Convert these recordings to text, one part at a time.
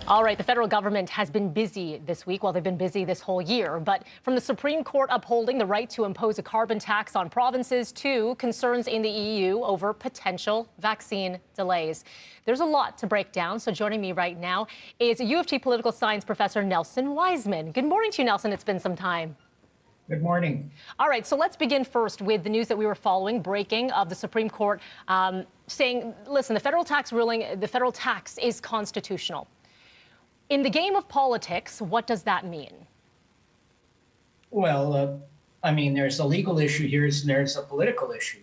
All right, the federal government has been busy this week. Well, they've been busy this whole year. But from the Supreme Court upholding the right to impose a carbon tax on provinces to concerns in the EU over potential vaccine delays. There's a lot to break down. So joining me right now is U of T political science professor Nelson Wiseman. Good morning to you, Nelson. It's been some time. Good morning. All right, so let's begin first with the news that we were following, breaking of the Supreme Court saying, listen, the federal tax is constitutional. In the game of politics, what does that mean? Well, there's a legal issue here and there's a political issue.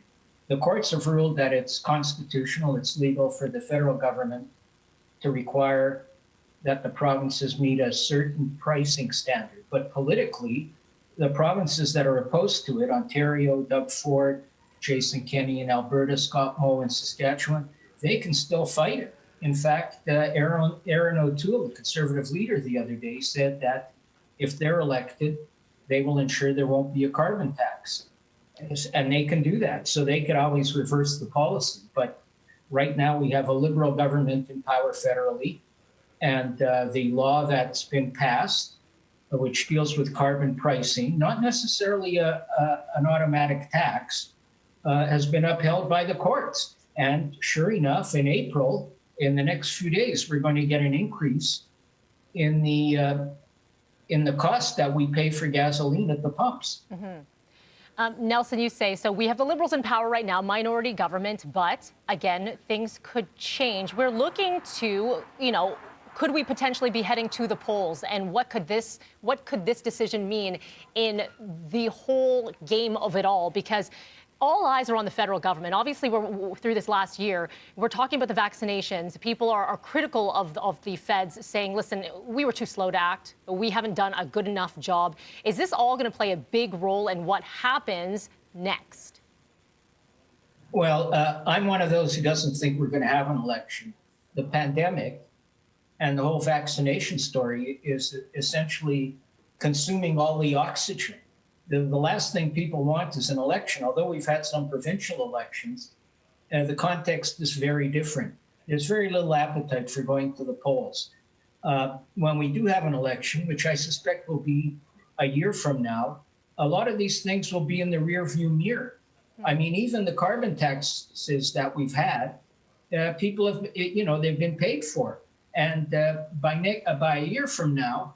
The courts have ruled that it's constitutional, it's legal for the federal government to require that the provinces meet a certain pricing standard. But politically, the provinces that are opposed to it, Ontario, Doug Ford, Jason Kenney in Alberta, Scott Moe in Saskatchewan, they can still fight it. In fact, Aaron O'Toole, the Conservative leader the other day, said that if they're elected, they will ensure there won't be a carbon tax. And they can do that. So they could always reverse the policy. But right now we have a Liberal government in power federally. And the law that's been passed, which deals with carbon pricing, not necessarily an automatic tax, has been upheld by the courts. And sure enough, in April, in the next few days, we're going to get an increase in the cost that we pay for gasoline at the pumps. Mm-hmm. Nelson, you say, so we have the Liberals in power right now, minority government, but again, things could change. We're looking to, could we potentially be heading to the polls? And what could this decision mean in the whole game of it all? Because all eyes are on the federal government. Obviously, we're through this last year. We're talking about the vaccinations. People are critical of the feds, saying, listen, we were too slow to act. We haven't done a good enough job. Is this all going to play a big role in what happens next? Well, I'm one of those who doesn't think we're going to have an election. The pandemic and the whole vaccination story is essentially consuming all the oxygen. The last thing people want is an election. Although we've had some provincial elections, the context is very different. There's very little appetite for going to the polls. When we do have an election, which I suspect will be a year from now, a lot of these things will be in the rearview mirror. I mean, even the carbon taxes that we've had, people have, they've been paid for. And by a year from now,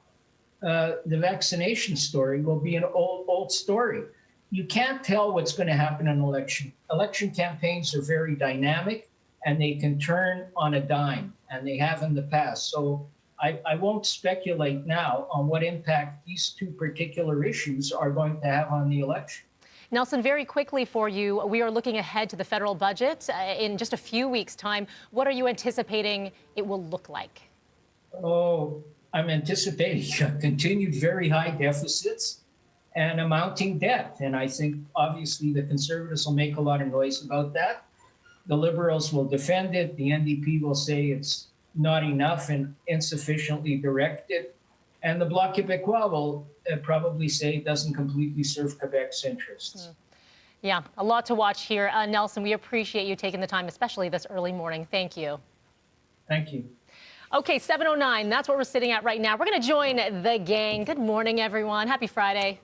the vaccination story will be an old story. You can't tell what's going to happen in an election. Election campaigns are very dynamic and they can turn on a dime, and they have in the past. So I won't speculate now on what impact these two particular issues are going to have on the election. Nelson, very quickly for you, we are looking ahead to the federal budget in just a few weeks' time. What are you anticipating it will look like? Oh, I'm anticipating continued very high deficits and a mounting debt. And I think, obviously, the Conservatives will make a lot of noise about that. The Liberals will defend it. The NDP will say it's not enough and insufficiently directed. And the Bloc Québécois will probably say it doesn't completely serve Quebec's interests. Yeah, a lot to watch here. Nelson, we appreciate you taking the time, especially this early morning. Thank you. Thank you. Okay, 7:09, that's what we're sitting at right now. We're going to join the gang. Good morning, everyone. Happy Friday.